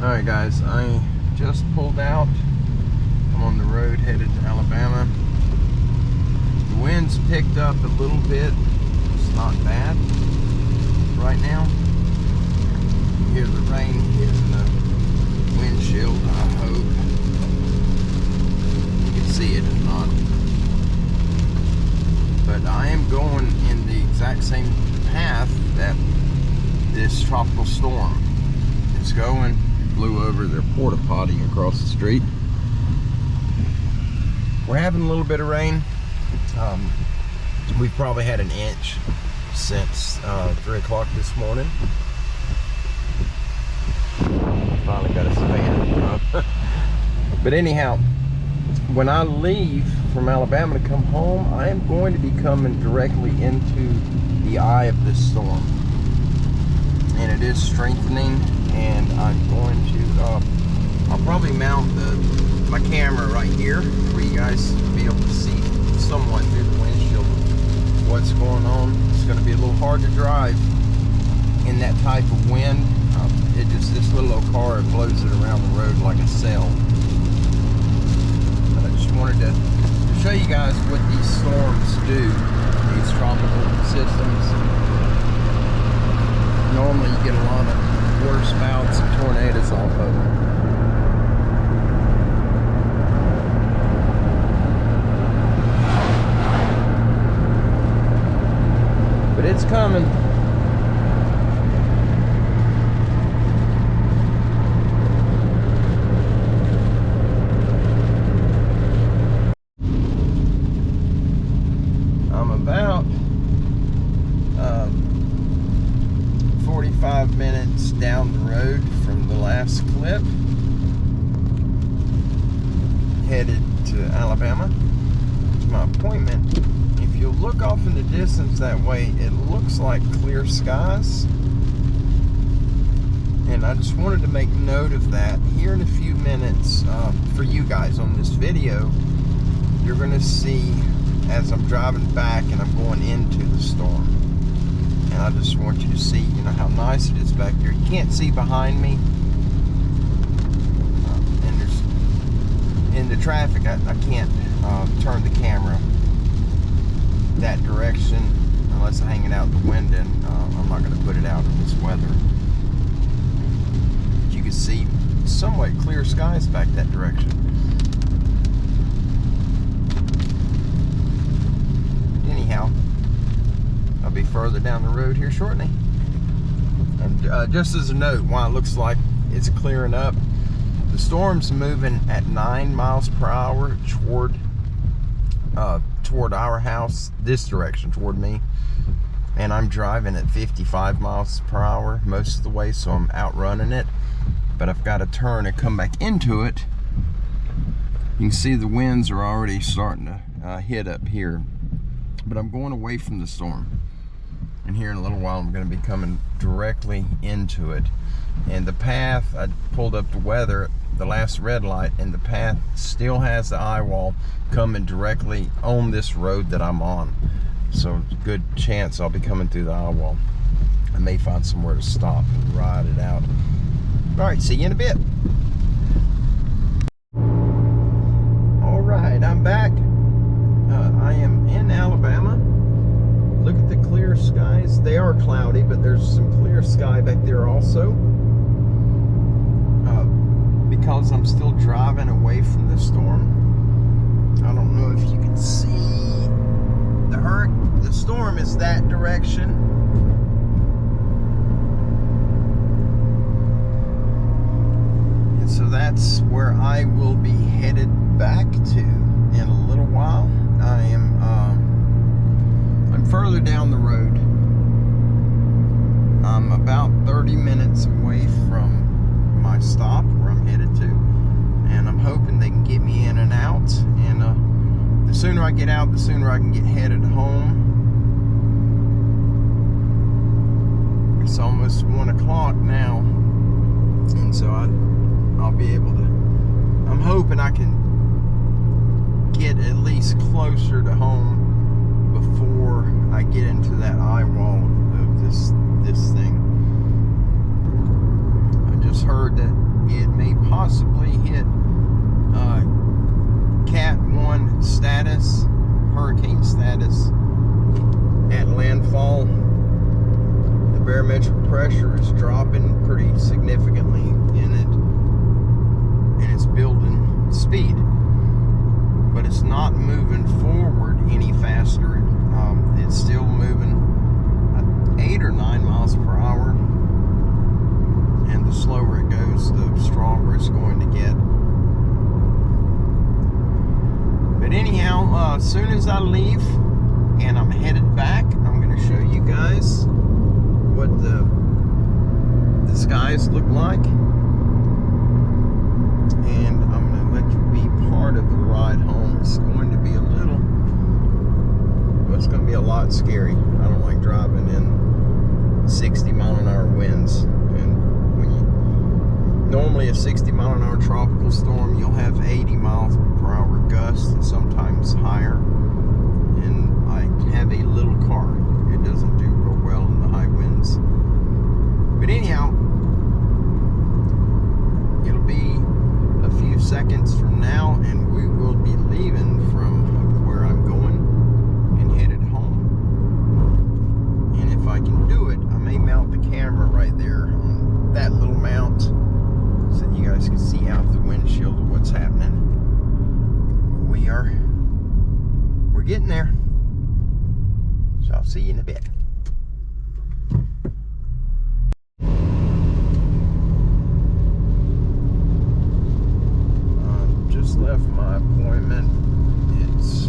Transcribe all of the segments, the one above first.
Alright guys, I just pulled out. I'm on the road headed to Alabama. The wind's picked up a little bit. It's not bad right now. You hear the rain hitting the windshield, I hope. You can see it if not. But I am going in the exact same path that this tropical storm is going. Blew over their porta potty across the street. We're having a little bit of rain. We've probably had an inch since 3 o'clock this morning. Finally got us a fan. But anyhow, when I leave from Alabama to come home, I am going to be coming directly into the eye of this storm. And it is strengthening, and I'm going to, I'll probably mount my camera right here for you guys to be able to see somewhat through the windshield what's going on. It's going to be a little hard to drive in that type of wind. This little old car blows it around the road like a sail. But I just wanted to show you guys what these storms do, these tropical systems. Normally you get a lot of water spouts and tornadoes off of them. But it's coming. I'm about 45 minutes down the road from the last clip, headed to Alabama to my appointment. If you look off in the distance that way, it looks like clear skies, and I just wanted to make note of that. Here in a few minutes, for you guys on this video, you're going to see as I'm driving back and I'm going into the storm. And I just want you to see, how nice it is back there. You can't see behind me. And there's, in the traffic, I can't turn the camera that direction unless I'm hanging out the window, and I'm not going to put it out in this weather. But you can see somewhat clear skies back that direction. Anyhow, I'll be further down the road here shortly. And just as a note, while it looks like it's clearing up, the storm's moving at 9 miles per hour toward our house, this direction, toward me. And I'm driving at 55 miles per hour most of the way, so I'm outrunning it. But I've got to turn and come back into it. You can see the winds are already starting to hit up here. But I'm going away from the storm. And here in a little while, I'm going to be coming directly into it. And the path, I pulled up the weather, the last red light, and the path still has the eye wall coming directly on this road that I'm on. So it's a good chance I'll be coming through the eye wall. I may find somewhere to stop and ride it out. All right, see you in a bit. All right, I'm back. I am in Alabama. Look at the clear skies. They are cloudy, but there's some clear sky back there also. Because I'm still driving away from the storm. I don't know if you can see the storm is that direction. And so that's where I will be headed back to in a little while. I'm further down the road. I'm about 30 minutes away from my stop where I'm headed to, and I'm hoping they can get me in and out. And the sooner I get out, the sooner I can get headed home. It's almost 1 o'clock now, and so I'll be able to. I'm hoping I can get at least closer to home before I get into that eye wall of this thing. I just heard that it may possibly hit Cat 1 status, hurricane status at landfall. The barometric pressure is dropping pretty significantly in it, and it's building speed, but it's not moving forward any faster. It's still moving 8 or 9 miles per hour, and the slower it goes, the stronger it's going to get. But anyhow, as soon as I leave and I'm headed back, I'm going to show you guys what the skies look like, and I'm going to let you be part of the ride home. It's going to be it's going to be a lot scary. I don't like driving in 60 mile an hour winds, and when you normally a 60 mile an hour tropical storm, you'll have 80 miles per hour gusts and sometimes higher. And I have a little car. It doesn't do real well in the high winds. But anyhow, it'll be a few seconds from now, and we will be leaving from where I'm going and headed home. And if I can do it, I may mount the camera right there on that little mount so that you guys can see out the windshield of what's happening. We're getting there. So I'll see you in a bit. Just left my appointment. It's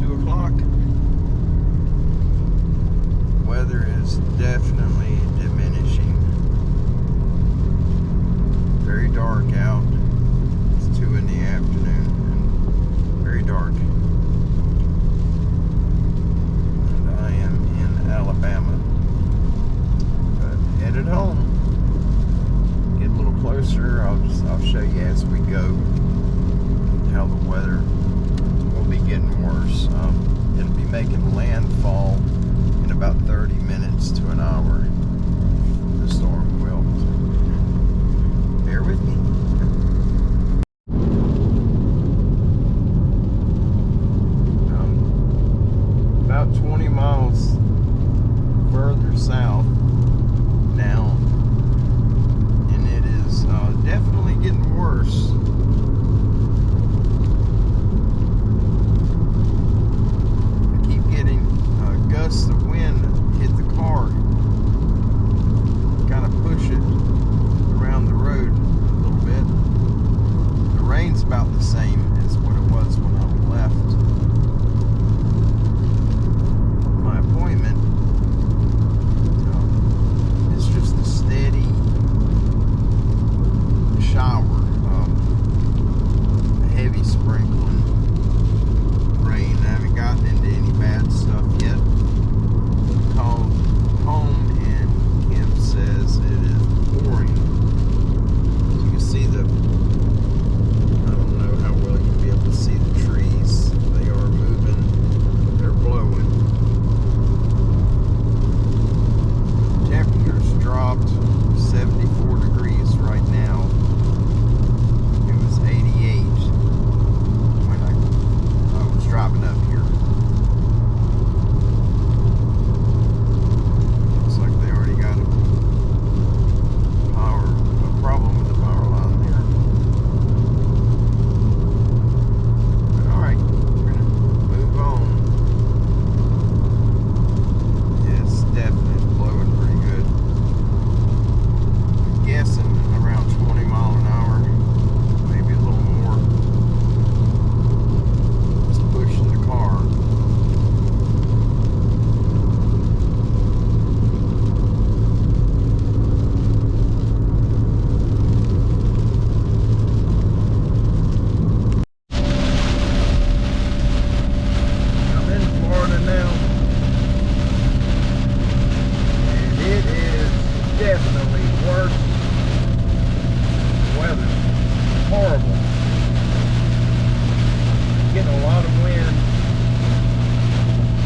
2 o'clock. Weather is definitely diminishing. Very dark out. It's 2 in the afternoon and very dark. And I am in Alabama. But headed home. Get a little closer. I'll show you as we go how the weather will be getting worse. It'll be making landfall in about 30 minutes to an hour. The storm will. Bear with me. About 20 miles further south now, and it is definitely getting worse. I keep getting gusts of wind hit the car, kind of push it around the road a little bit. The rain's about the same as what it was when I left my appointment. It's just a steady shower, heavy sprinkling rain. I haven't gotten into any bad stuff yet. Called home and Kim says it is pouring. So you can see I don't know how well you'll be able to see the trees. They are moving, they're blowing. Temperatures dropped 74 degrees right now. It was 88 when I was driving up here. Looks like they already got a problem with the power line there. But alright, we're gonna move on. It's definitely blowing pretty good. I'm guessing around 20 miles an hour, maybe a little more. Just pushing the car. I'm in Florida now, and it is definitely worse. Weather horrible. Getting a lot of wind,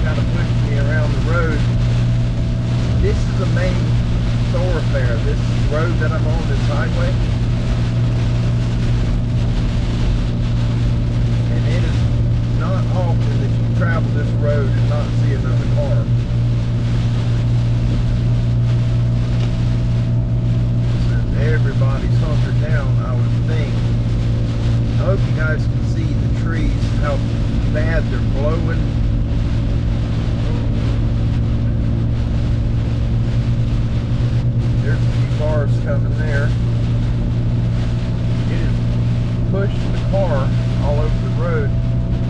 kind of pushing me around the road. This is the main thoroughfare. This road that I'm on, this highway, and it is not often that you travel this road and not see another car. So everybody's hunkered down, I would think. I hope you guys can see the trees, how bad they're blowing. There's a few cars coming there. It is pushing the car all over the road.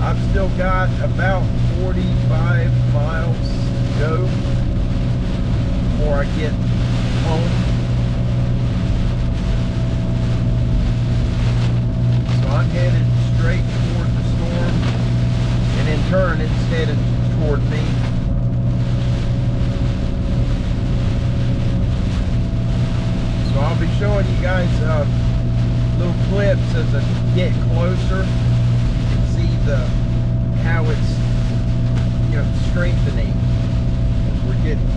I've still got about 45 miles to go before I get home. So I'm headed straight toward the storm, and in turn it's headed toward me. So I'll be showing you guys little clips as I get closer. How it's, you know, strengthening as we're getting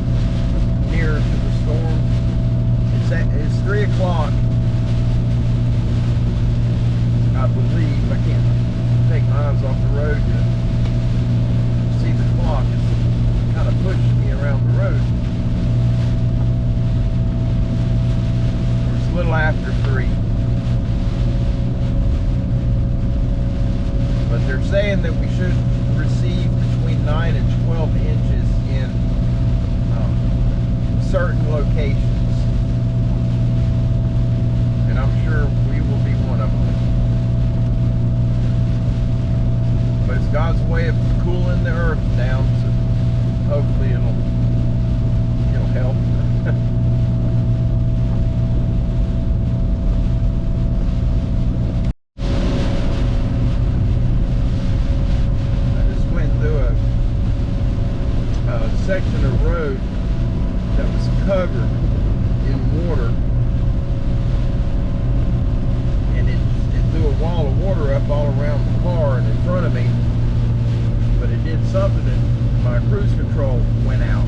nearer to the storm. It's 3 o'clock, I believe. I can't take my eyes off the road yet. See the clock, it's kind of pushing me around the road. It's a little after 3. But they're saying that we should receive between 9 and 12 inches in certain locations. And I'm sure we will be one of them. But it's God's way of cooling the earth down, so hopefully it'll help. Section of road that was covered in water, and it threw a wall of water up all around the car and in front of me, but it did something and my cruise control went out.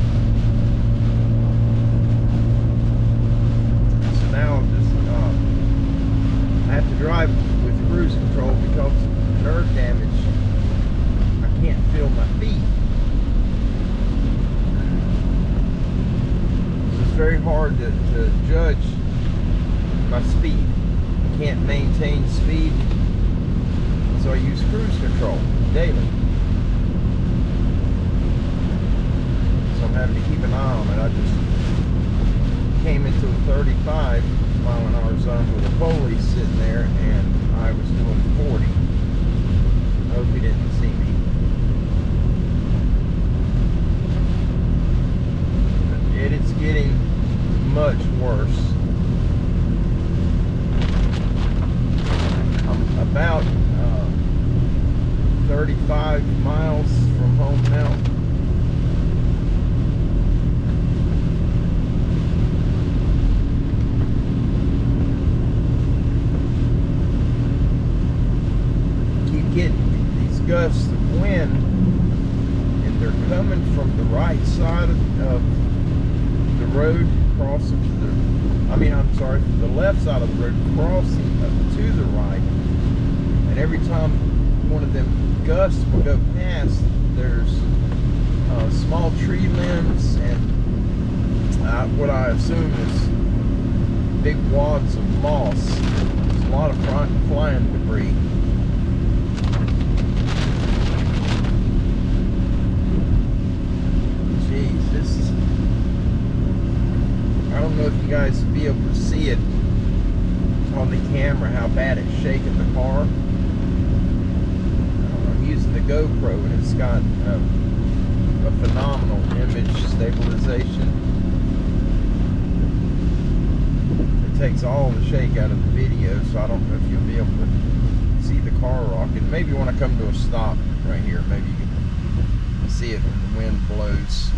So now I'm just I have to drive with cruise control because of nerve damage. I can't feel my feet. Very hard to judge my speed. I can't maintain speed, so I use cruise control daily. So I'm having to keep an eye on it. I just came into a 35 mile an hour zone with a police sitting there, and I was doing 40. I hope he didn't see me. It's getting much worse. I'm about 35 miles from home now. Keep getting these gusts of wind, and they're coming from the right side of the road, crossing to the left side of the road, crossing up to the right. And every time one of them gusts will go past, there's small tree limbs and what I assume is big wads of moss. There's a lot of flying debris. Jeez, this is, I don't know if you guys will be able to see it on the camera, how bad it's shaking the car. I'm using the GoPro, and it's got a phenomenal image stabilization. It takes all the shake out of the video, so I don't know if you'll be able to see the car rocking. Maybe when I come to a stop right here, maybe you can see it when the wind blows.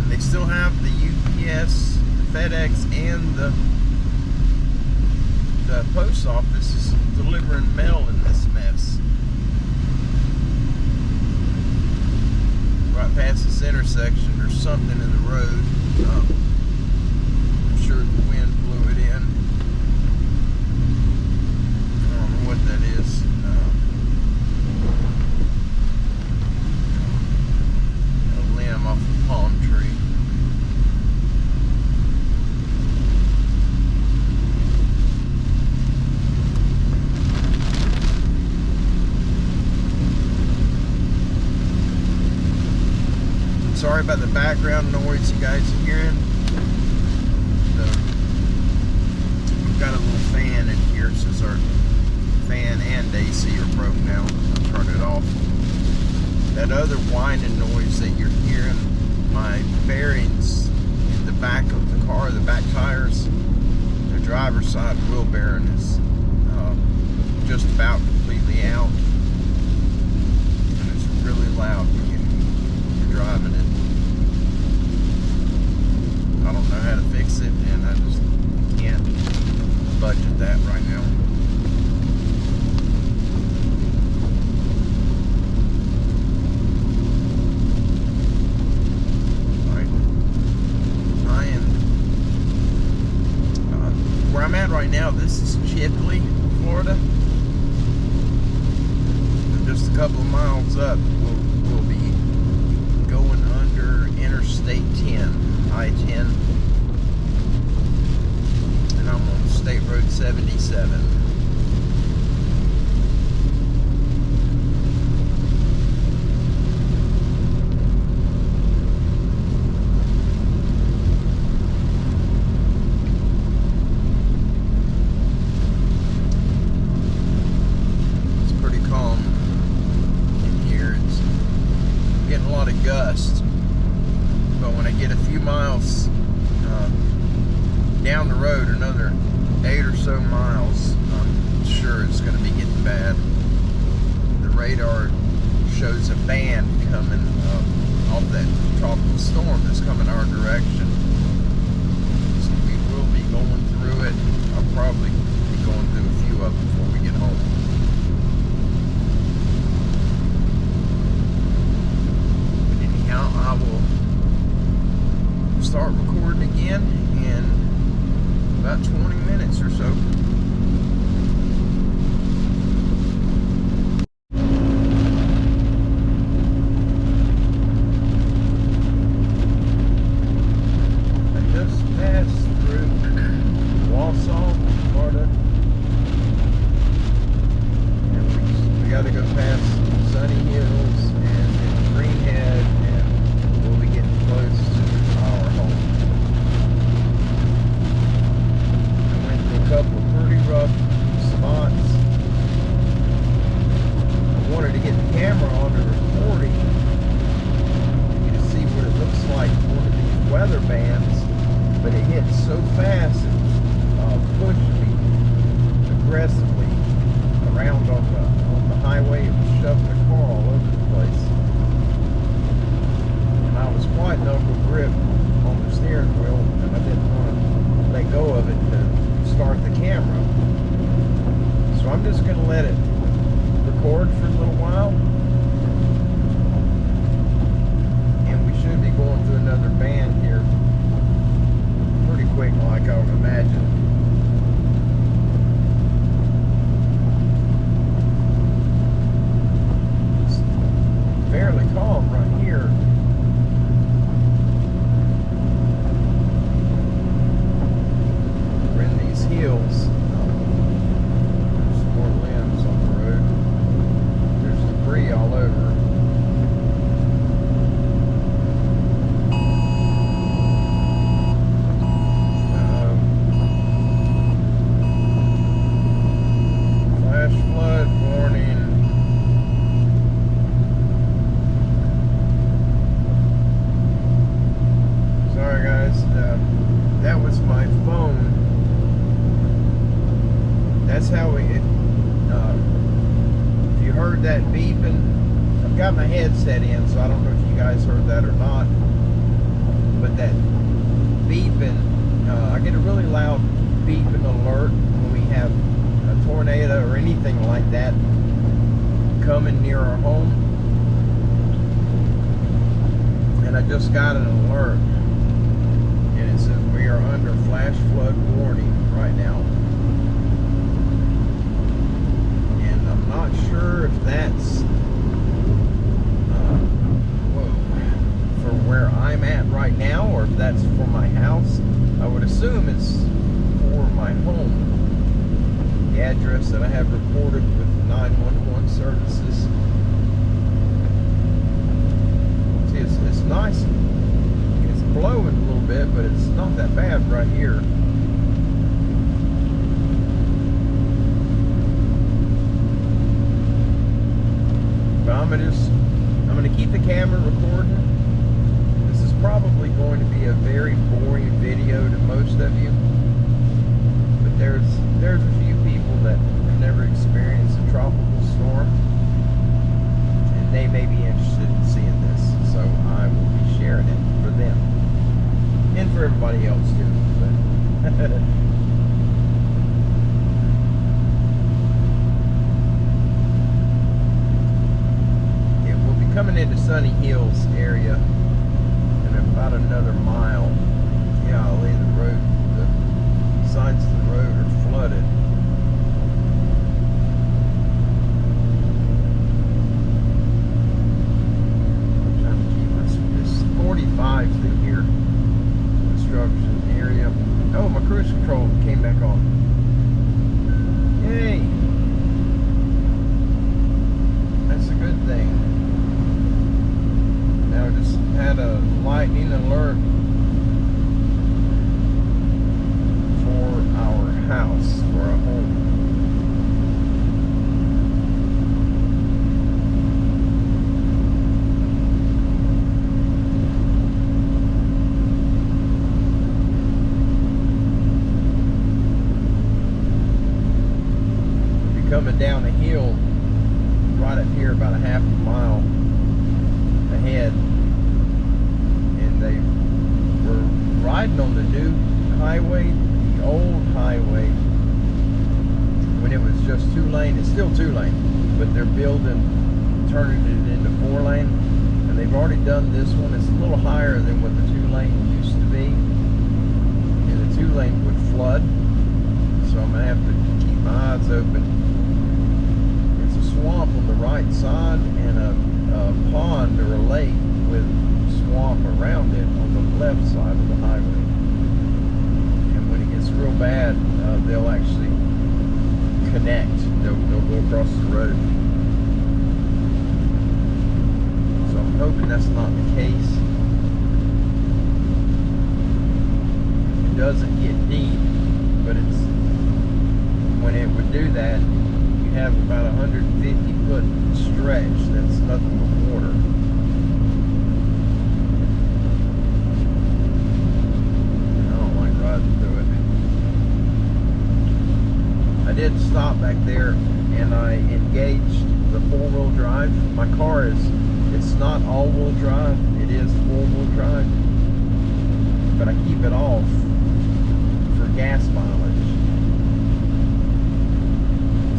They still have the UPS FedEx and the post office is delivering mail in this mess. Right past this intersection, there's something in the road. I'm sure the wind blew it in. I don't know what that is. A limb off a palm tree. Sorry about the background noise you guys are hearing. We've got a little fan in here since our fan and AC are broke now. I'll turn it off. That other whining noise that you're hearing, my bearings in the back of the car, the back tires, the driver's side wheel bearing is just about completely out. And it's really loud when you're driving it. I don't know how to fix it, and I just can't budget that right now. Alright. I am where I'm at right now. This is Chipley, Florida. And just a couple of miles up, we'll be going under Interstate 10. I-10, and I'm on State Road 77. It's pretty calm in here. It's getting a lot of gusts. But when I get a few miles down the road, another 8 or so miles, I'm sure it's going to be getting bad. The radar shows a band coming off that tropical storm that's coming our direction. So we will be going through it. I'll probably be going through a few of them before we get home. But anyhow, I will start recording again in about 20 minutes or so. I just passed through Wausau, Florida, and we got to go past Sunny Hills and then Greenhead, and we'll be getting close to our home. I went to a couple of pretty rough spots. I wanted to get the camera on the recording to see what it looks like on one of these weather bands, but it hit so fast and pushed me aggressively around on the highway. It was shoving the car all over the place. And I was quite knuckle grip on the steering wheel, and I didn't want to let go of it to start the camera. So I'm just going to let it record for a little while, and we should be going to another band here pretty quick, like I would imagine. It's fairly calm right here. We're in these hills. There's some more limbs on the road. There's debris all over. Flash flood warning. Sorry guys, that was my phone. That's how if you heard that beeping, I've got my headset in, so I don't know if you guys heard that or not, but that beeping get a really loud beeping alert when we have a tornado or anything like that coming near our home. And I just got an alert, and it says we are under flash flood warning right now. And I'm not sure if that's for where I'm at right now, or if that's for my house. I would assume it's for my home. The address that I have reported with 911 services. See, it's nice. It's blowing a little bit, but it's not that bad right here. But I'm gonna keep the camera recording. This is probably going to be a very boring video to most of you, but there's a few people that have never experienced a tropical storm, and they may be interested in seeing this, so I will be sharing it for them and for everybody else too. But yeah, we'll be coming into Sunny Hills area in about another mile. Golly, the sides of the road are flooded. I'm trying to keep this 45 through here. Construction area. Oh, my cruise control came back on. Yay! That's a good thing. Now I just had a lightning alert for our house, for our home. We'll be coming down a hill right up here, about a half a mile ahead, and they were riding on the new highway, the old highway, when it was just 2-lane. It's still 2-lane, but they're turning it into 4-lane, and they've already done this one. It's a little higher than what the 2-lane used to be, and the 2-lane would flood, so I'm gonna have to keep my eyes open. It's a swamp on the right side and a pond or a lake with swamp around it on the left side of the highway. And when it gets real bad, they'll actually connect. They'll go across the road. So I'm hoping that's not the case. It doesn't get deep, but it's when it would do that, you have about 150-foot stretch that's nothing but water. I don't like riding through it. I did stop back there and I engaged the 4-wheel drive. My car it's not all-wheel drive, it is 4-wheel drive, but I keep it off for gas mileage.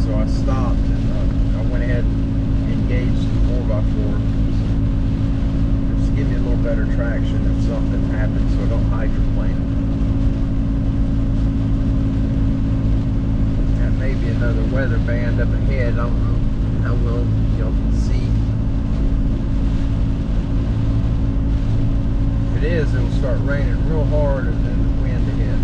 So I stopped and I went ahead and engaged the 4x4 just to give me a little better traction if something happens, so I don't hydroplane. That may be another weather band up ahead. I don't know how well y'all can see. If it is, it'll start raining real hard and then the wind ahead.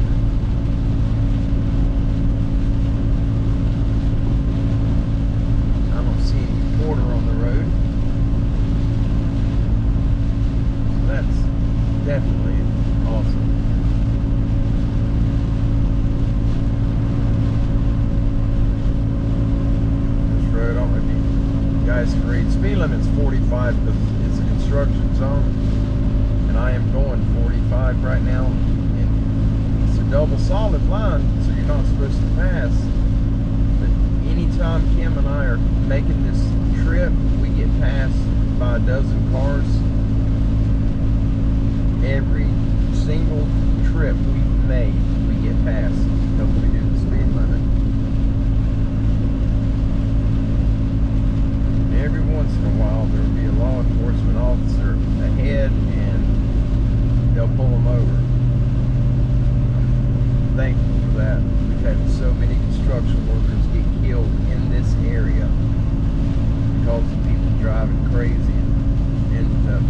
I don't see any water on the road. So that's definitely awesome. This road, I don't know if you guys can read. Speed limit's 45 because it's a construction zone. And I am going 45 right now, and it's a double solid line, so you're not supposed to pass. But anytime Kim and I are making this trip, we get passed by a dozen cars. Every single trip we've made, we pass. Hopefully do the speed limit. Every once in a while there will be a law enforcement officer ahead and they'll pull them over. I'm thankful for that. We've had so many construction workers get killed in this area because of people driving crazy and hitting them.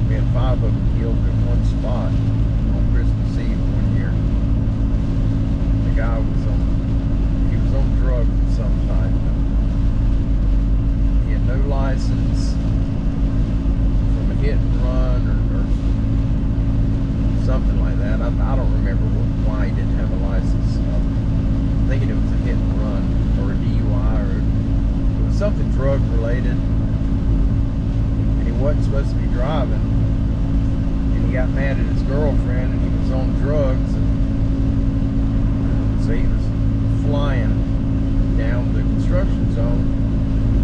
We had 5 of them killed in one spot on Christmas Eve one year. The guy was on drugs of some type. He had no license from a hit and run or something like that. I don't remember why he didn't have a license. I'm thinking it was a hit and run or a DUI or it was something drug related. And he wasn't supposed to be driving. And he got mad at his girlfriend and he was on drugs. And so he was flying down the construction zone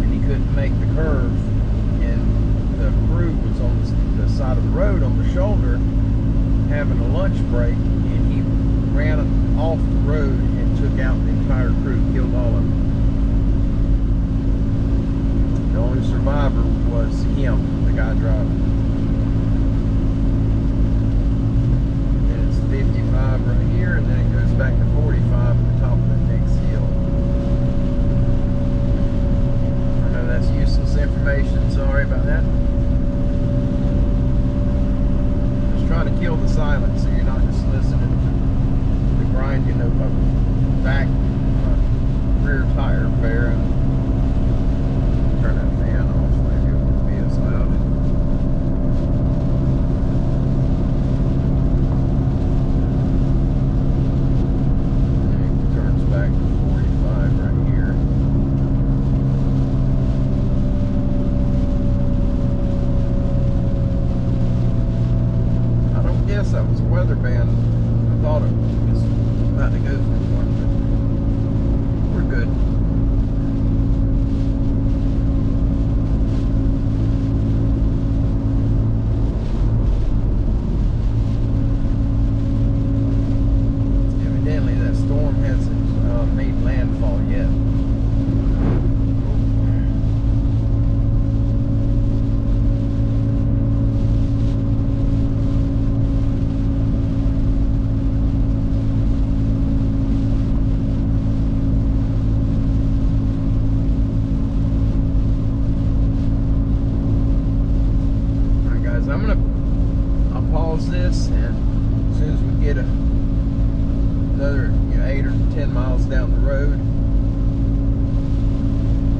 and he couldn't make the curve, and the crew was on the side of the road on the shoulder having a lunch break, and he ran off the road and took out the entire crew, killed all of them. The only survivor was him, the guy driving. And it's 55 right here, and then it goes back to 45 at the top of the next hill. That's useless information, sorry about that. Just trying to kill the silence so you're not just listening to the grinding of my back, rear tire bearing. Turn that fan off, maybe it won't be as loud. And it turns back to 45 right here. That was a weather band. I thought it was about to go for one, but we're good. Evidently that storm hasn't made landfall yet. I'll pause this, and as soon as we get another 8 or 10 miles down the road,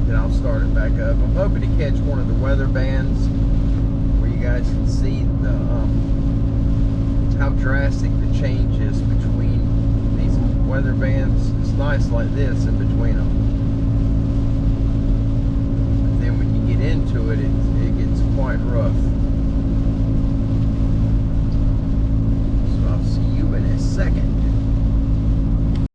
then I'll start it back up. I'm hoping to catch one of the weather bands where you guys can see the how drastic the change is between these weather bands. It's nice like this in between them, but then when you get into it, it gets quite rough. See you in a second. I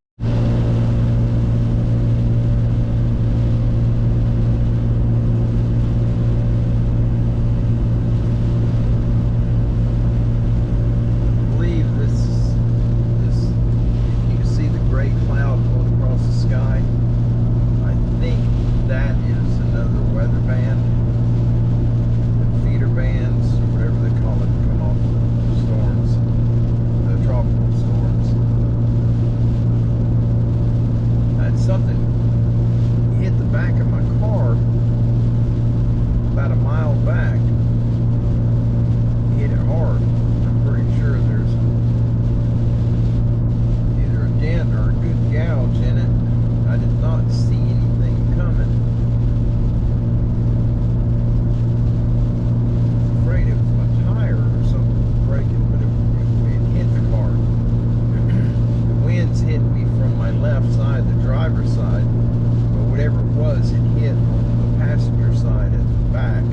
believe this if you can see the gray cloud going across the sky, I think that is another weather band. The feeder bands, or whatever they call it, come off the storms. Tropical storms. I had something hit the back of my car about a mile back. Hit it hard. I'm pretty sure there's either a dent or a good gouge in it. I did not see anything coming. I was afraid it was my tire or something breaking, but it hit the car. The winds hit me from my left side, the driver's side, but whatever it was, it hit on the passenger side at the back.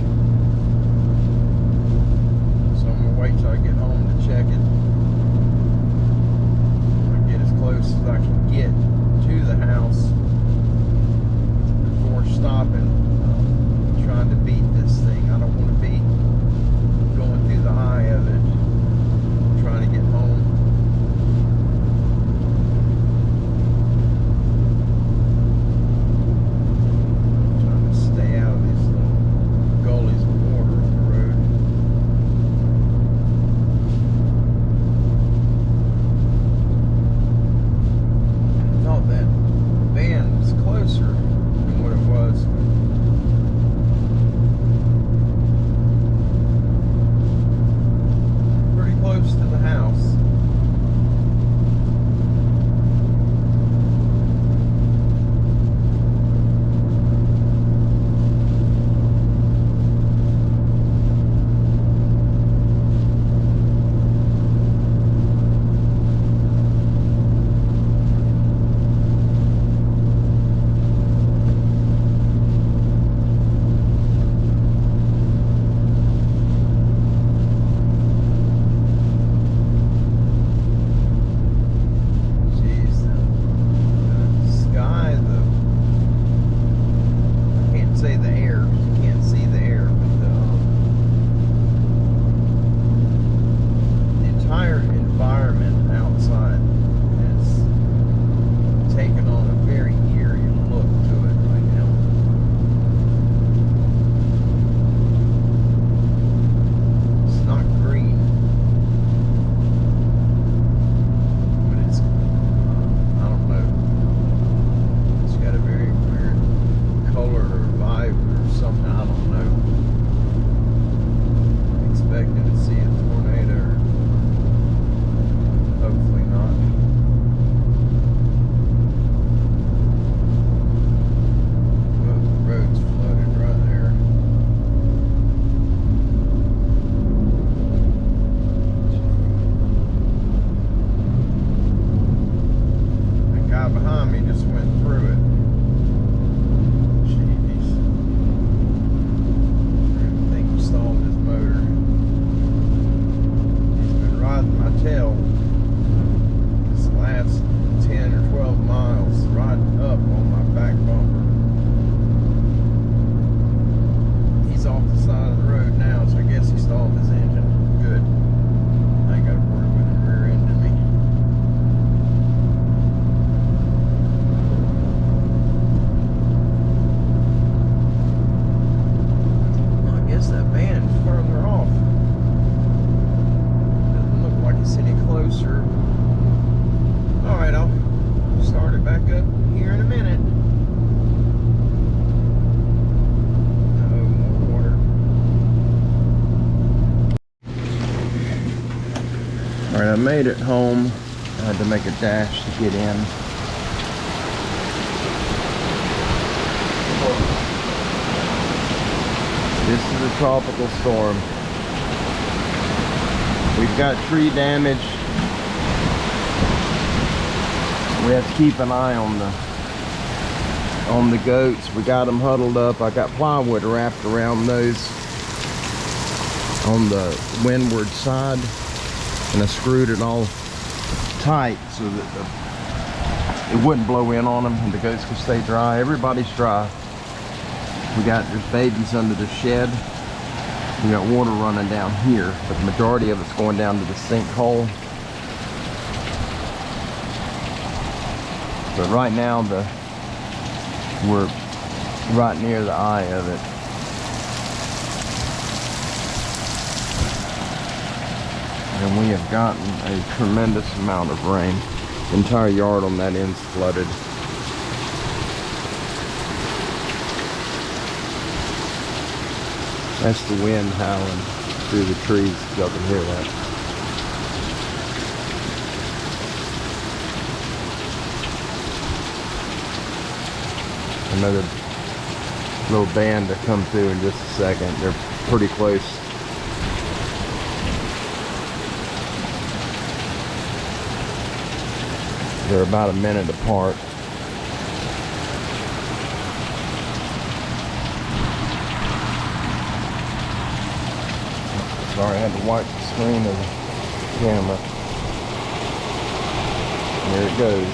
So I'm gonna wait till I get home to check it. I'll get as close as I can get to the house before stopping, trying to beat this thing. I don't want to be going through the eye of it, trying to get home. tell this last 10 or 12 miles right up on my back bumper. He's off the side of the road now, so I guess he stalled his engine. Good. I ain't got to worry with him rear-ending me. Well, I guess that van is further off. Doesn't look like it's any closer. Alright, I'll start it back up here in a minute. Oh, more water. Alright, I made it home. I had to make a dash to get in. This is a tropical storm. We've got tree damage. We have to keep an eye on the goats. We got them huddled up. I got plywood wrapped around those on the windward side, and I screwed it all tight so that it wouldn't blow in on them and the goats could stay dry. Everybody's dry. There's babies under the shed. We got water running down here, but the majority of it's going down to the sinkhole. But right now we're right near the eye of it. And we have gotten a tremendous amount of rain. The entire yard on that end's flooded. That's the wind howling through the trees. Y'all can hear that. Another little band to come through in just a second. They're pretty close. They're about a minute apart. Sorry, I had to wipe the screen of the camera. There it goes.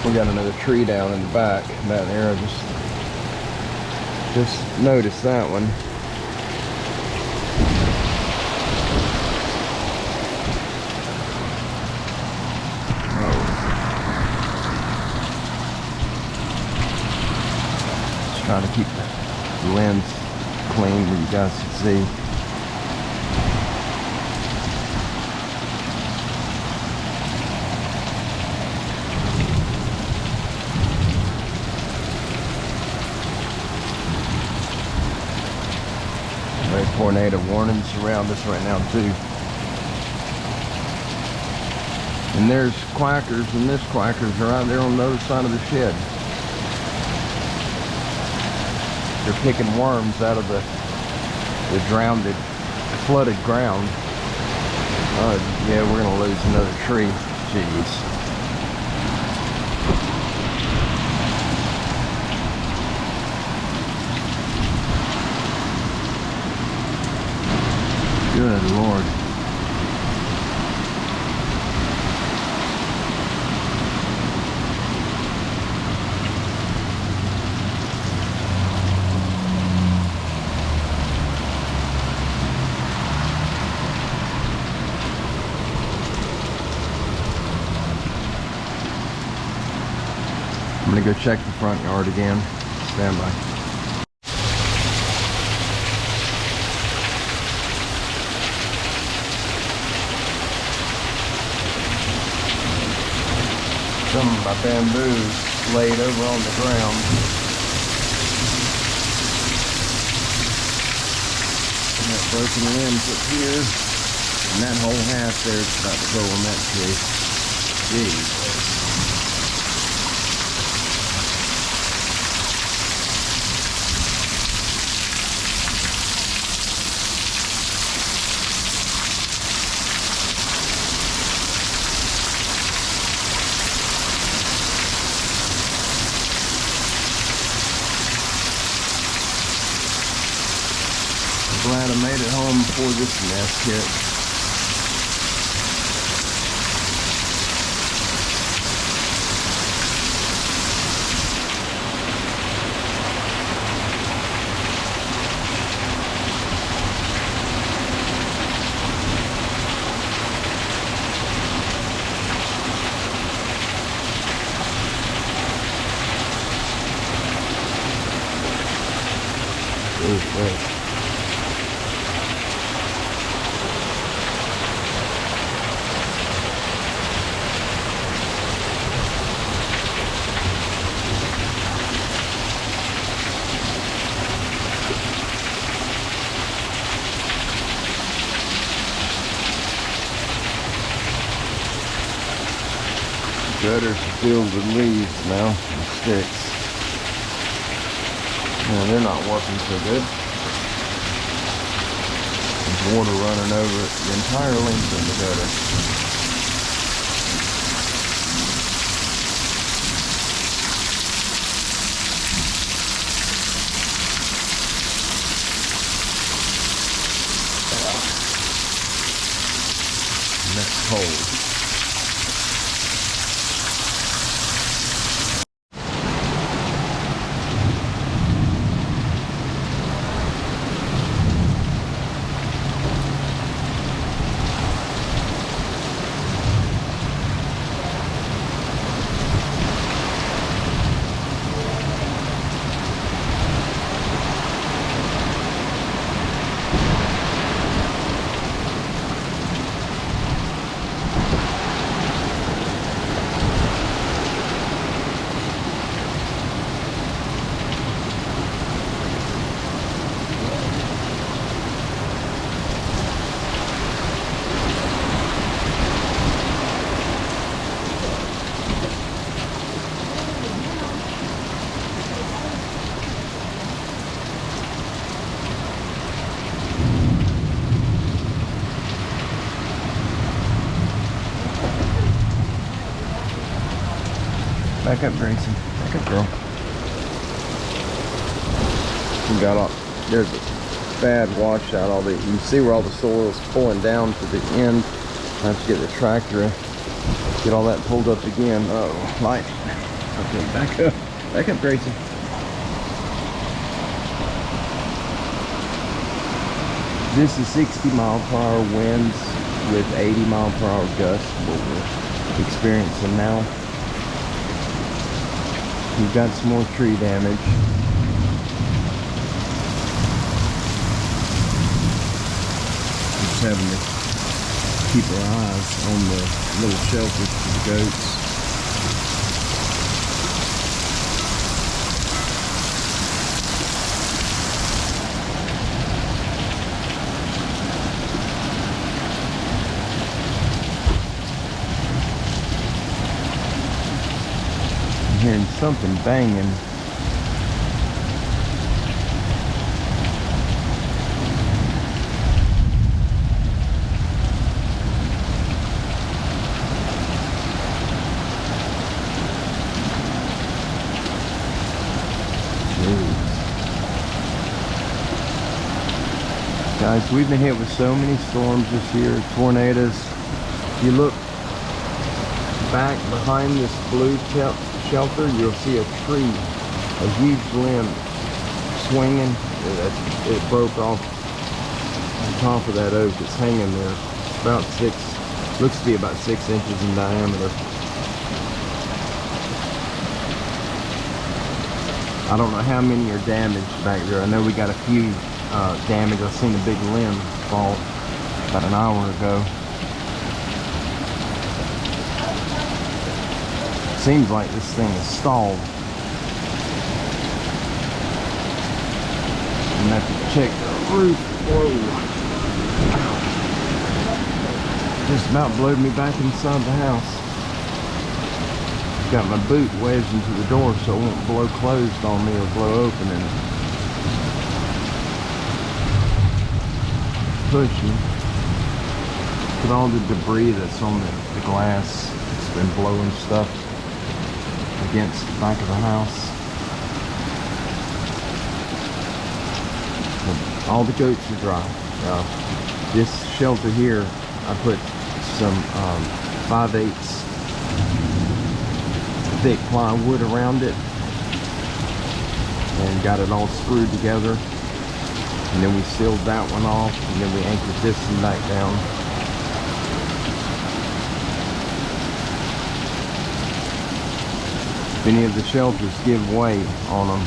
We got another tree down in the back down there. I just noticed that one. Just trying to keep the lens clean where you guys can see. Tornado warnings around us right now too. And there's quackers, and this quackers are out there on the other side of the shed. They're picking worms out of the drowned, flooded ground. Yeah, we're gonna lose another tree. Jeez. Good Lord. I'm gonna go check the front yard again. Stand by. Some of my bamboo laid over on the ground. And that broken limbs up here, and that whole half there is about to go on that tree. Jeez. Glad I made it home before this mess hit. Right. Gutters filled with leaves now, and sticks. And they're not working so good. There's water running over it the entire length of the gutter. And that's cold. Back up, Grayson. Back up, girl. We got all, there's a bad washout. All the, you can see where all the soil is pulling down to the end. I have to get the tractor in, get all that pulled up again. Oh, lightning. Okay, back up. Back up, Grayson. This is 60-mile-per-hour winds with 80-mile-per-hour gusts, what we're experiencing now. We've got some more tree damage. Just having to keep our eyes on the little shelters for the goats. Hearing something banging. Guys, we've been hit with so many storms this year, tornadoes. If you look back behind this blue shelter, you'll see a tree, a huge limb swinging. It broke off the top of that oak. It's hanging there. It's about looks to be about 6 inches in diameter. I don't know how many are damaged back there. I know we got a few damaged. I've seen a big limb fall about an hour ago. Seems like this thing is stalled. I'm gonna have to check the roof. Whoa. Just about blowed me back inside the house. Got my boot wedged into the door so it won't blow closed on me or blow open in it. Pushing. Look at all the debris that's on the glass. It's been blowing stuff against the back of the house. All the goats are dry. This shelter here, I put some 5/8 thick plywood around it and got it all screwed together, and then we sealed that one off, and then we anchored this one back down. If any of the shelters give way on them,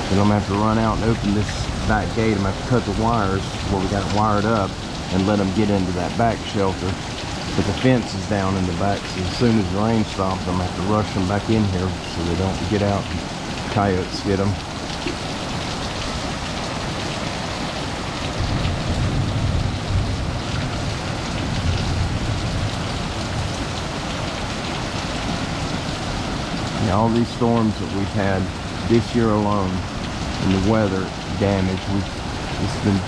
then I'm gonna have to run out and open this back gate. I'm gonna have to cut the wires where we got it wired up and let them get into that back shelter. But the fence is down in the back, so as soon as the rain stops, I'm gonna have to rush them back in here so they don't get out and coyotes get them. Yeah, all these storms that we've had this year alone, and the weather damage, it's been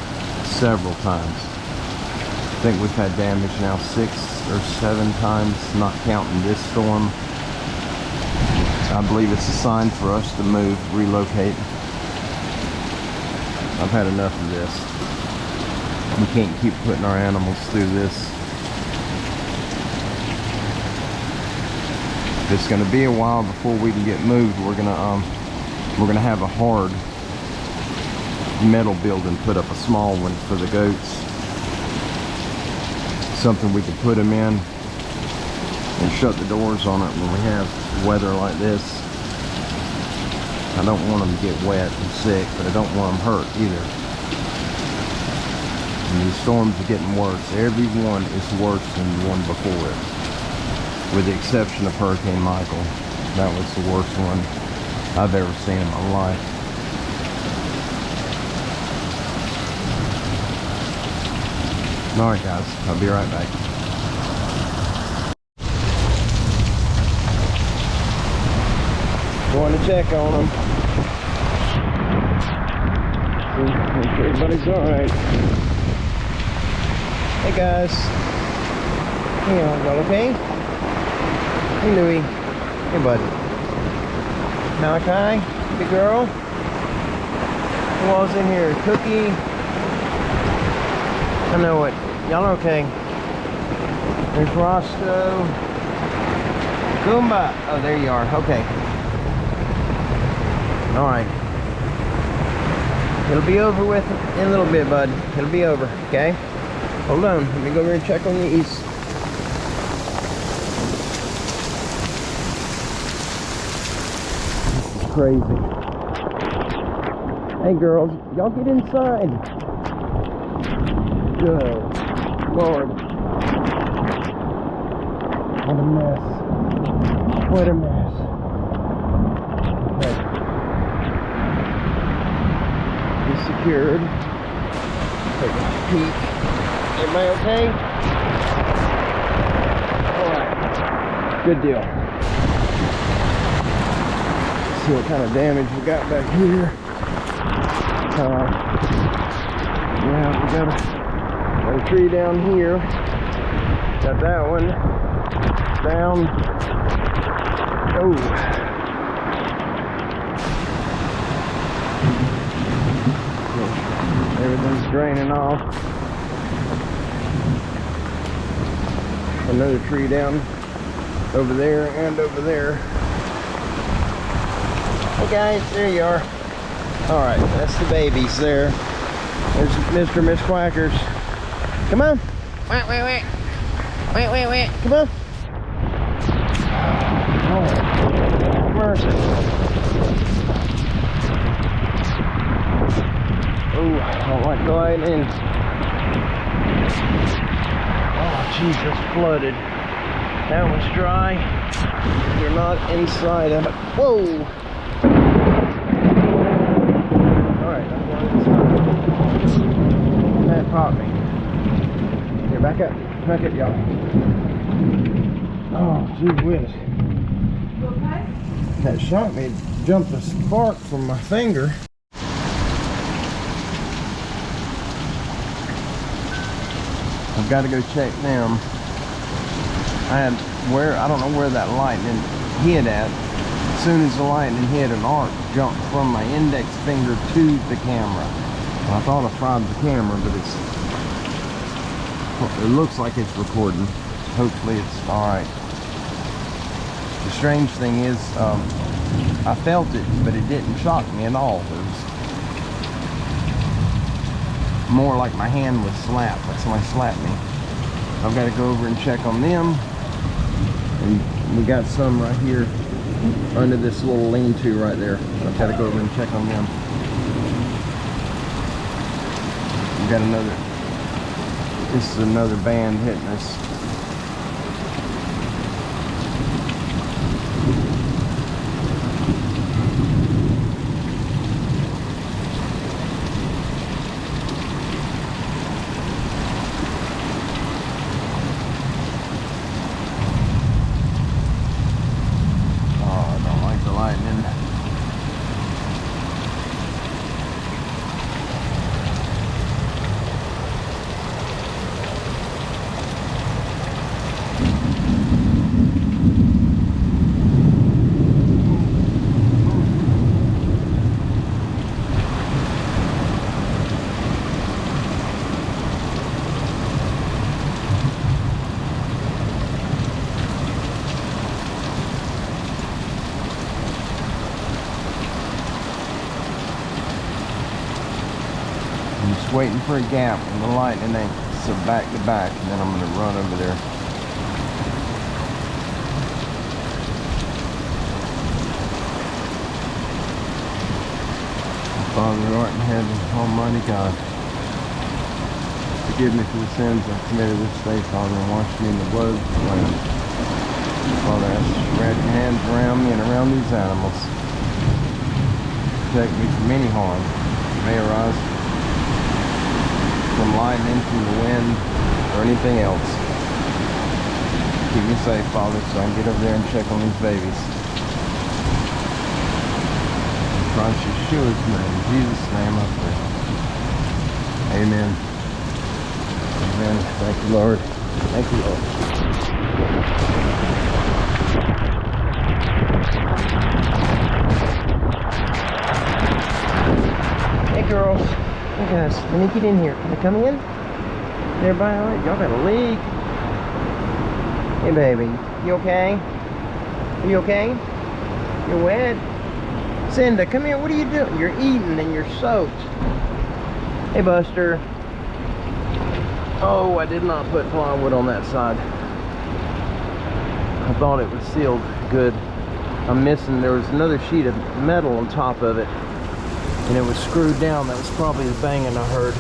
several times. I think we've had damage now 6 or 7 times, not counting this storm. I believe it's a sign for us to move, relocate. I've had enough of this. We can't keep putting our animals through this. It's going to be a while before we can get moved. We're going to have a hard metal building put up, a small one for the goats. Something we could put them in and shut the doors on it when we have weather like this. I don't want them to get wet and sick, but I don't want them hurt either. And these storms are getting worse. Every one is worse than the one before it, with the exception of Hurricane Michael. That was the worst one I've ever seen in my life. Alright guys, I'll be right back. Going to check on them. See if everybody's alright. Hey guys. Hey y'all okay? Hey Louie. Hey bud. Malachi, big girl. Who all's in here? Cookie. I know it. Y'all are okay. There's Roscoe. Goomba. Oh, there you are. Okay. Alright. It'll be over with in a little bit, bud. It'll be over, okay? Hold on. Let me go over and check on these. This is crazy. Hey, girls. Y'all get inside. Good Lord. What a mess. What a mess. Okay. Be secured. Take a peek. Everybody okay? Alright. Good deal. Let's see what kind of damage we got back here. Yeah, we got a tree down here. Got that one down. Oh. Everything's draining off. Another tree down over there and over there. Hey guys, there you are. Alright, that's the babies there. There's Mr. and Miss Quackers. Come on. Wait. Wait. Come on. Oh, mercy. Oh, I don't like going in. Oh, Jesus, flooded. That was dry. You're not inside of it. Whoa. Alright, I'm going inside. That popped me. Here, back up, y'all. Oh, gee whiz. Okay. That shot me, jumped a spark from my finger. I've got to go check them. I don't know where that lightning hit at. As soon as the lightning hit, an arc jumped from my index finger to the camera. I thought I fried the camera, but it looks like it's recording. Hopefully it's alright. The strange thing is, I felt it, but it didn't shock me at all. It was more like my hand was slapped, like somebody slapped me. I've got to go over and check on them. And we got some right here under this little lean-to right there. I've got to go over and check on them. We got another, this is another band hitting us. Waiting for a gap in the lightning ain't so back to back, and then I'm going to run over there. Father who art in heaven, Almighty God, forgive me for the sins I've committed this day, Father, and wash me in the blood of the Lamb. Father, I ask you to wrap your hands around me and around these animals. Protect me from any harm that may arise from lightning, from the wind, or anything else. Keep me safe, Father, so I can get over there and check on these babies. In Christ Yeshua's name, in Jesus' name I pray. Amen. Amen. Thank you, Lord. Thank you, Lord. Hey, girls. Hey guys, let me get in here. Can I come in? Is everybody alright? Y'all got a leak. Hey baby, you okay? Are you okay? You're wet? Cinda, come here. What are you doing? You're eating and you're soaked. Hey Buster. Oh, I did not put plywood on that side. I thought it was sealed good. I'm missing, there was another sheet of metal on top of it. And it was screwed down. That was probably the banging I heard.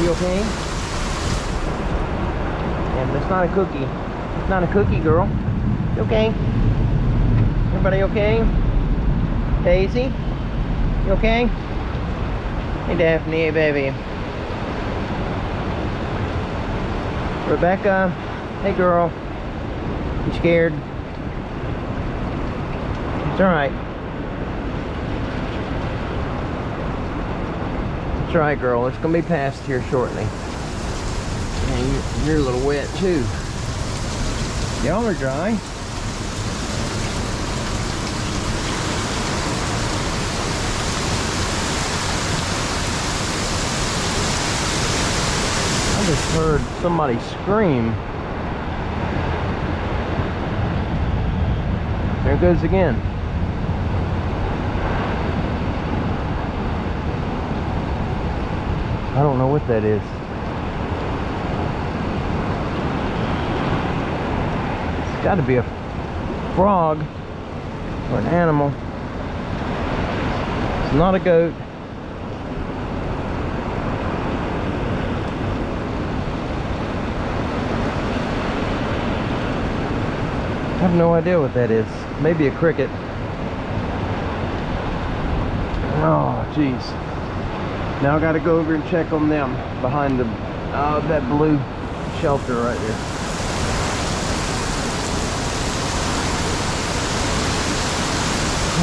You okay? Yeah, but it's not a cookie. It's not a cookie, girl. You okay? Everybody okay? Daisy? You okay? Hey, Daphne. Hey, baby. Rebecca. Hey, girl. You scared? It's alright. That's right, girl. It's gonna be past here shortly. And you're a little wet too. Y'all are dry. I just heard somebody scream. There it goes again. I don't know what that is. It's got to be a frog or an animal. It's not a goat. I have no idea what that is. Maybe a cricket. Oh, jeez. Now I gotta go over and check on them behind the that blue shelter right there.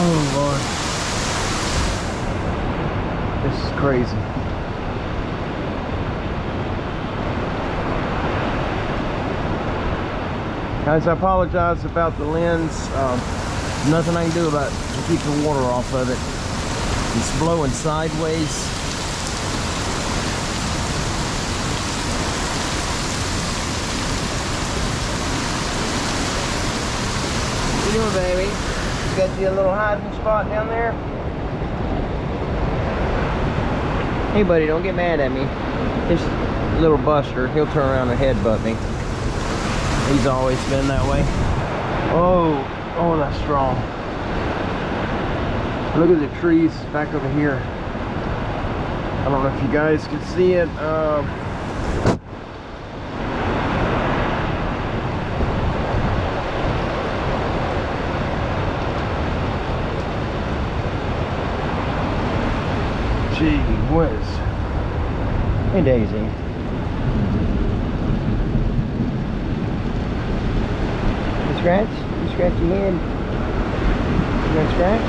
Oh Lord, this is crazy. Guys, I apologize about the lens. Nothing I can do about it to keep the water off of it. It's blowing sideways. What you doing, baby? You got you a little hiding spot down there? Hey, buddy, don't get mad at me. This little buster, he'll turn around and headbutt me. He's always been that way. Oh, that's strong. Look at the trees back over here. I don't know if you guys can see it. Gee whiz. Hey, Daisy. You scratch? You scratch your head? You gonna scratch?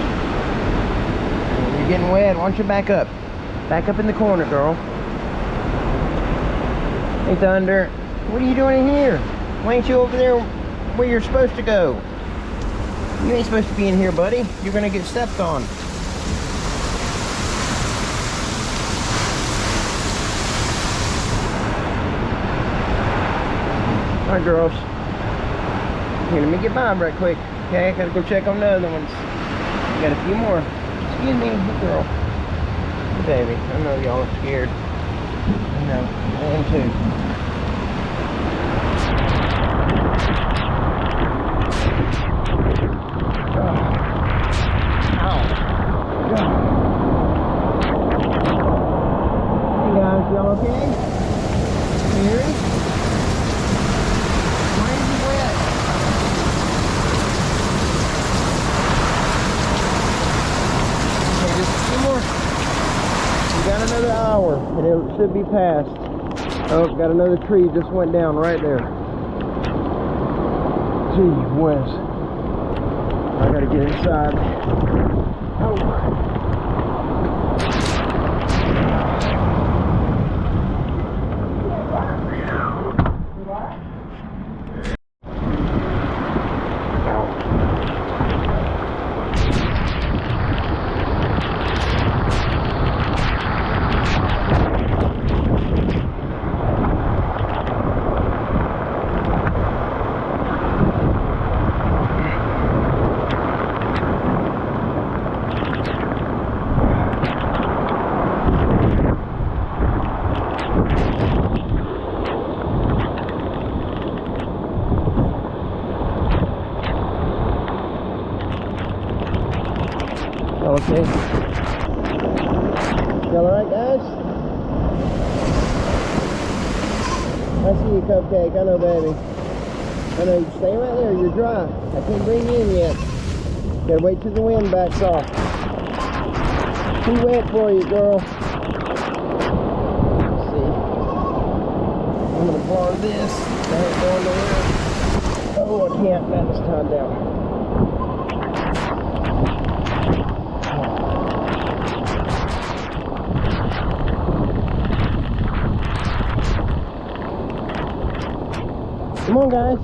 You're getting wet. Why don't you back up? Back up in the corner, girl. Hey, Thunder. What are you doing in here? Why ain't you over there where you're supposed to go? You ain't supposed to be in here, buddy. You're gonna get stepped on. All right, girls. Here, let me get by right quick. Okay, I gotta go check on the other ones. Got a few more. Excuse me, girl. Baby, I know y'all are scared. I know, I am too. Ow. Hey guys, y'all okay? You hear me? Why is he wet? Okay, just a few more. We got another hour, and it should be past. Oh, got another tree just went down right there. Gee whiz. I gotta get inside. Oh. Okay. Y'all alright, guys? I see you, Cupcake. I know, baby. I know. You stay right there. You're dry. I can't bring you in yet. Gotta wait till the wind backs off. Too wet for you, girl. Let's see. I'm gonna borrow this. That ain't going nowhere. Oh, I can't. That is tied down. Come on, guys.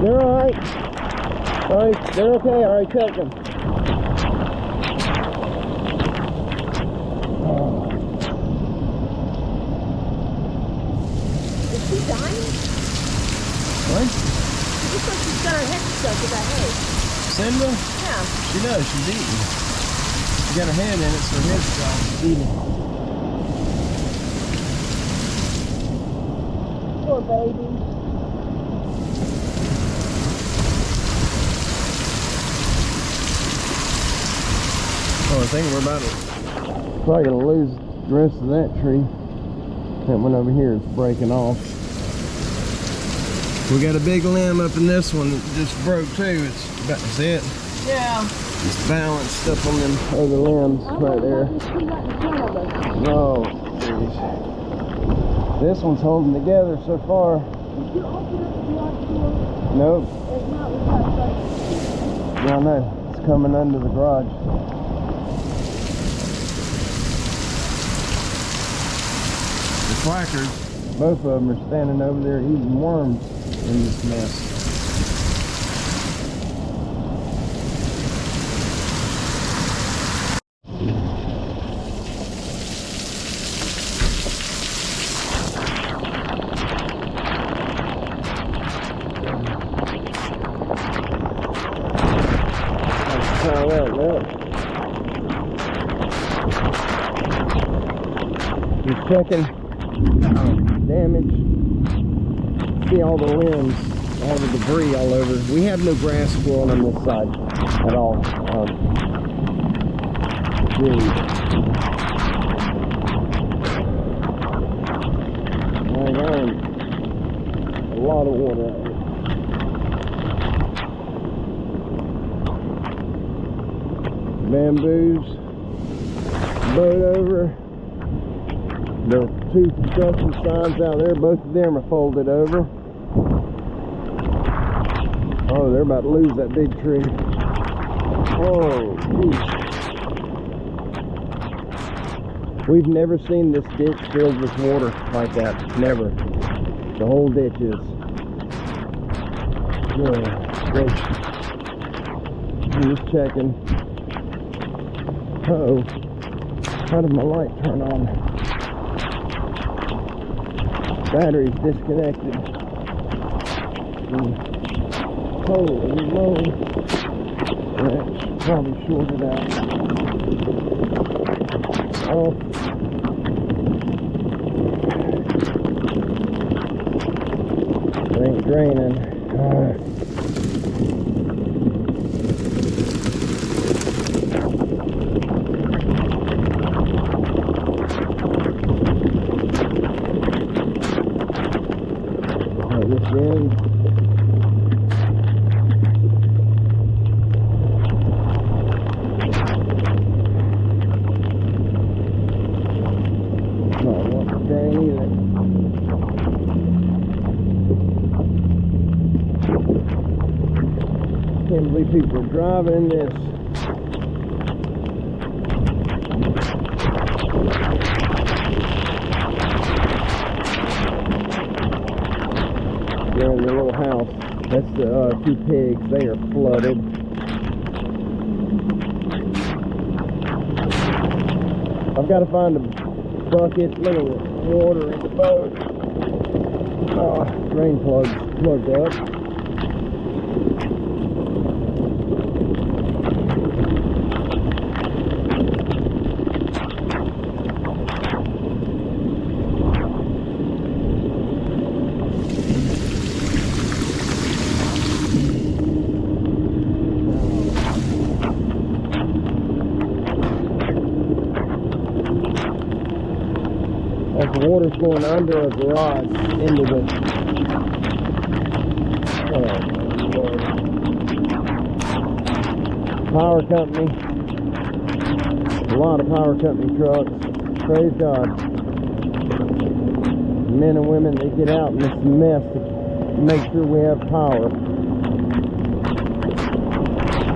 They're alright. Alright, they're okay. Alright, check them. Is she dying? What? She looks like she's got her head stuck in that hay. Simba? Yeah. She does. She's eating. She got her head in it, so her head's gone. She's eating. Poor baby. Oh, I think we're about to probably gonna lose the rest of that tree. That one over here is breaking off. We got a big limb up in this one that just broke too. It's about to see it. Yeah. It's balanced up on them other limbs right there. Oh, jeez. This one's holding together so far. Nope. Yeah, I know. It's coming under the garage. The quackers, both of them are standing over there eating worms. in this mess. Try that now. Just checking damage. See all the limbs, all the debris all over. We have no grass growing on this side at all. Really. A lot of water out here. Bamboos, boat over. There are 2 construction signs out there. Both of them are folded over. Oh, they're about to lose that big tree. Oh, geez. We've never seen this ditch filled with water like that. Never. The whole ditch is. Yeah, I'm just checking. Uh-oh. How did my light turn on? Battery's disconnected. Holy moly. That's probably shorted out. Oh. It ain't draining. This end. Not want to drain either. Can't believe people are driving in this. They're in their little house. That's the 2 pigs. They are flooded. I've got to find a bucket. Look at the water in the boat. Oh, drain plug's plugged up. As the water's going under a garage into the power company. A lot of power company trucks. Praise God. Men and women, they get out in this mess to make sure we have power.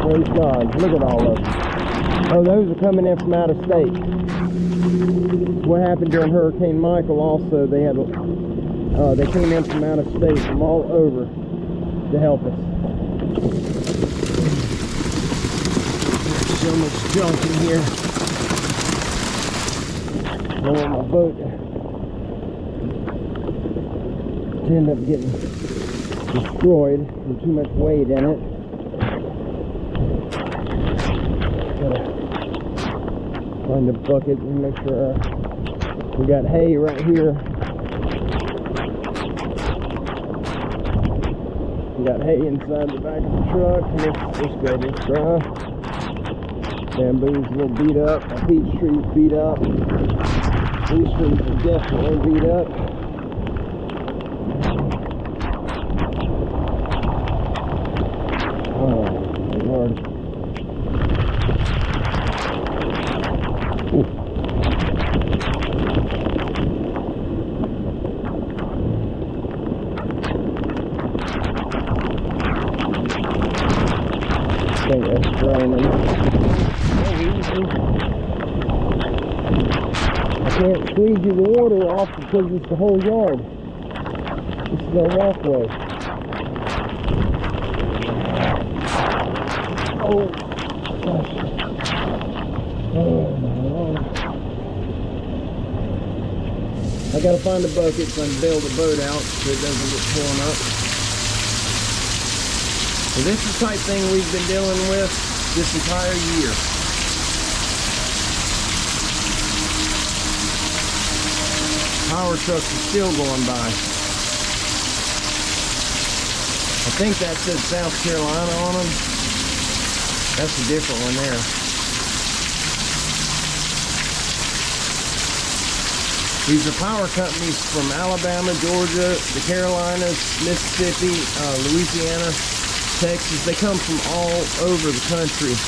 Praise God. Look at all of them. Oh, those are coming in from out of state. What happened during Hurricane Michael also, they had they came in from out of state from all over to help us. There's so much junk in here. I don't want my boat to end up getting destroyed with too much weight in it. Gotta find a bucket and make sure we got hay right here. We got hay inside the back of the truck. This good, it's dry. Bamboo's a little beat up. My peach tree's beat up. These trees are definitely beat up. Oh, Lord. Ooh. I think that's draining. I can't squeeze you the water off because it's the whole yard. This is our walkway. Oh, gosh. Oh, my Lord. I gotta find a bucket so I can bail the boat out so it doesn't get torn up. So this is the type thing we've been dealing with this entire year. Power trucks are still going by. I think that said South Carolina on them. That's a different one there. These are power companies from Alabama, Georgia, the Carolinas, Mississippi, Louisiana, Texas. They come from all over the country.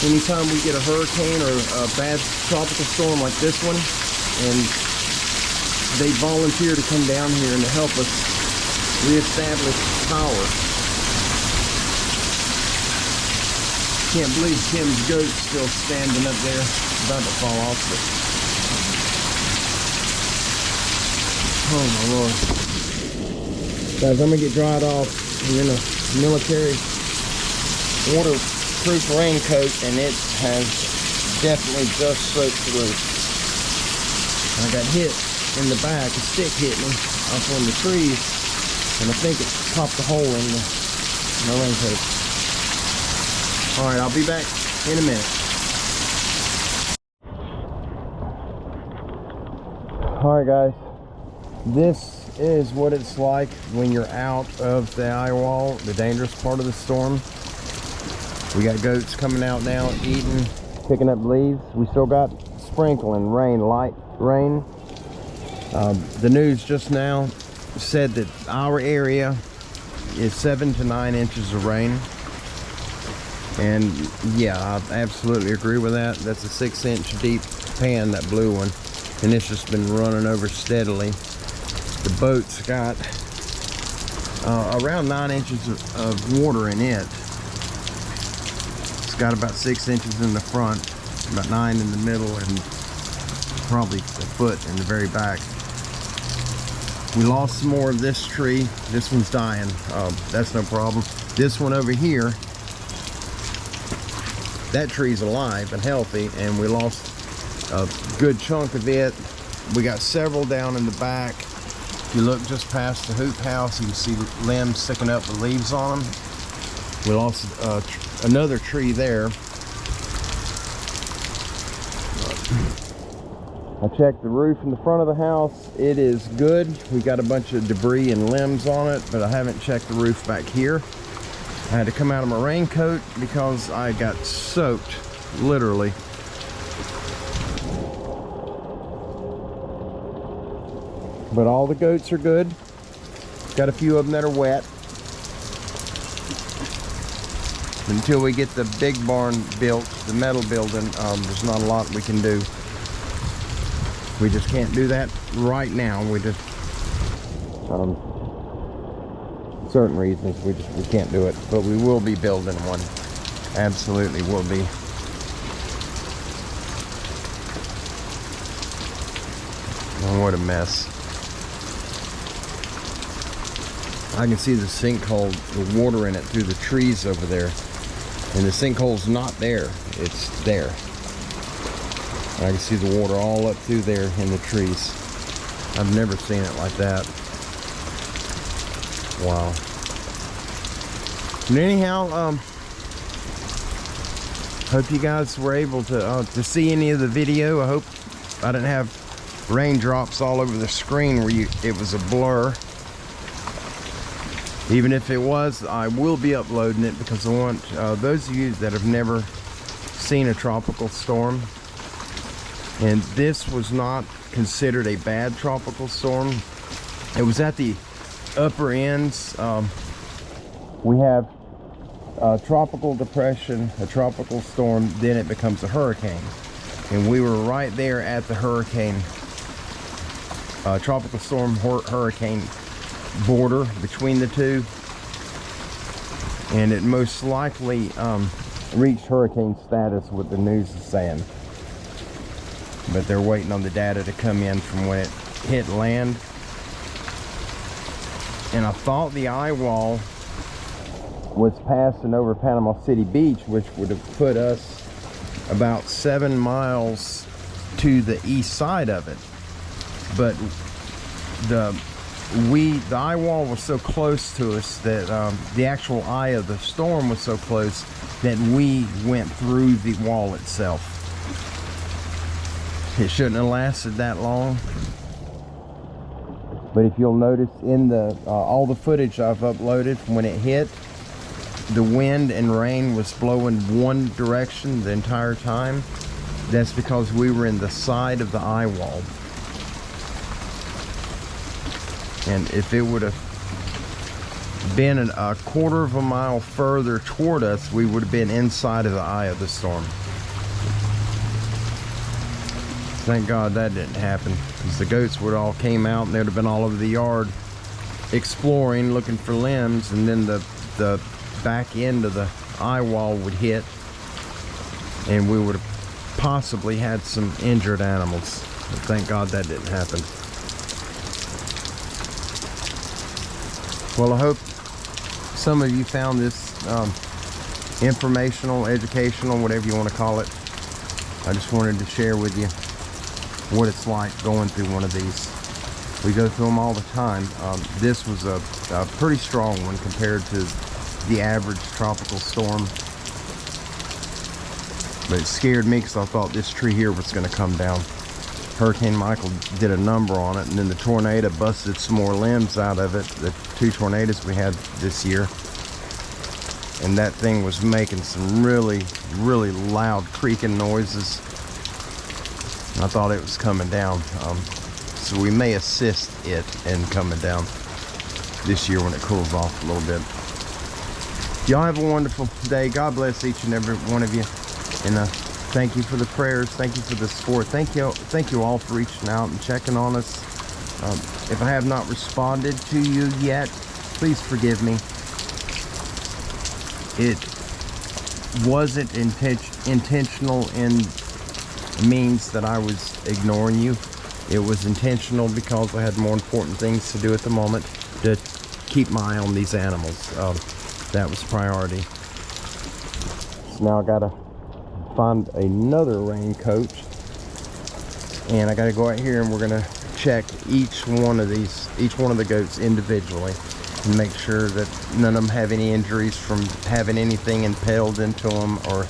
Anytime we get a hurricane or a bad tropical storm like this one, and they volunteer to come down here and to help us reestablish power. Can't believe Tim's goat's still standing up there, about to fall off. But oh my Lord. Guys, I'm gonna get dried off. I'm in a military waterproof raincoat and it has definitely just soaked through. I got hit in the back, a stick hit me up on the trees, and I think it popped a hole in my raincoat. Alright, I'll be back in a minute. Alright guys, this is what it's like when you're out of the eye wall, the dangerous part of the storm. We got goats coming out now, eating, picking up leaves. We still got sprinkling rain, light rain. The news just now said that our area is 7 to 9 inches of rain. And yeah, I absolutely agree with that. That's a 6-inch deep pan, that blue one. And it's just been running over steadily. The boat's got around 9 inches of water in it. It's got about 6 inches in the front, about 9 in the middle, and probably a foot in the very back. We lost some more of this tree. This one's dying. That's no problem. This one over here, that tree's alive and healthy, and we lost a good chunk of it. We got several down in the back. If you look just past the hoop house, you can see limbs sticking up with leaves on them. We lost another tree there. I checked the roof in the front of the house. It is good. We got a bunch of debris and limbs on it, but I haven't checked the roof back here. I had to come out of my raincoat because I got soaked, literally. But all the goats are good. Got a few of them that are wet. Until we get the big barn built, the metal building, there's not a lot we can do. We just can't do that right now. We just, certain reasons, we can't do it. But we will be building one. Absolutely will be. Oh, what a mess. I can see the sinkhole, the water in it through the trees over there. And the sinkhole's not there, it's there. And I can see the water all up through there in the trees. I've never seen it like that. Wow. And anyhow, hope you guys were able to see any of the video. I hope I didn't have raindrops all over the screen where it was a blur. Even if it was, I will be uploading it because I want those of you that have never seen a tropical storm, and this was not considered a bad tropical storm. It was at the upper ends. We have a tropical depression, a tropical storm, then it becomes a hurricane. And we were right there at the hurricane, tropical storm, hurricane border between the two, and it most likely reached hurricane status, what the news is saying, but they're waiting on the data to come in from when it hit land. And I thought the eye wall was passing over Panama City Beach, which would have put us about 7 miles to the east side of it. But the eye wall was so close to us that the actual eye of the storm was so close that we went through the wall itself. It shouldn't have lasted that long. But if you'll notice in the all the footage I've uploaded from when it hit, the wind and rain was blowing one direction the entire time. That's because we were in the side of the eye wall. And if it would have been a quarter of a mile further toward us, we would have been inside of the eye of the storm. Thank God that didn't happen, because the goats would all came out and they'd have been all over the yard exploring, looking for limbs, and then the back end of the eye wall would hit and we would have possibly had some injured animals. But thank God that didn't happen. Well, I hope some of you found this informational, educational, whatever you want to call it. I just wanted to share with you what it's like going through one of these. We go through them all the time. This was a pretty strong one compared to the average tropical storm. But it scared me because I thought this tree here was going to come down. Hurricane Michael did a number on it, and then the tornado busted some more limbs out of it, the 2 tornadoes we had this year. And that thing was making some really, really loud creaking noises. I thought it was coming down. So we may assist it in coming down this year when it cools off a little bit. Y'all have a wonderful day. God bless each and every one of you. And thank you for the prayers. Thank you for the support. Thank you all for reaching out and checking on us. If I have not responded to you yet, please forgive me. It wasn't intentional in means that I was ignoring you. It was intentional because I had more important things to do at the moment, to keep my eye on these animals. That was priority. So now I gotta find another raincoat, and I gotta go out here and we're gonna check each one of the goats individually and make sure that none of them have any injuries from having anything impaled into them or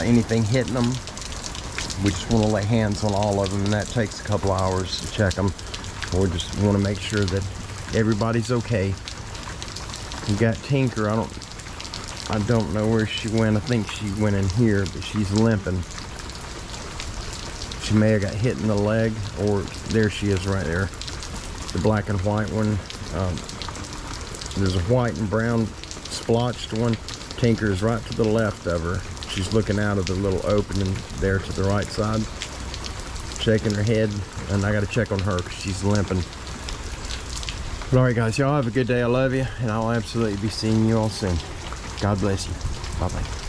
anything hitting them. We just want to lay hands on all of them, and that takes a couple hours to check them. We just want to make sure that everybody's okay. We got Tinker. I don't know where she went. I think she went in here, but she's limping. She may have got hit in the leg, or there she is right there. The black and white one. There's a white and brown splotched one. Tinker is right to the left of her. She's looking out of the little opening there to the right side, shaking her head, and I got to check on her because she's limping. But all right, guys, y'all have a good day. I love you, and I'll absolutely be seeing you all soon. God bless you. Bye-bye.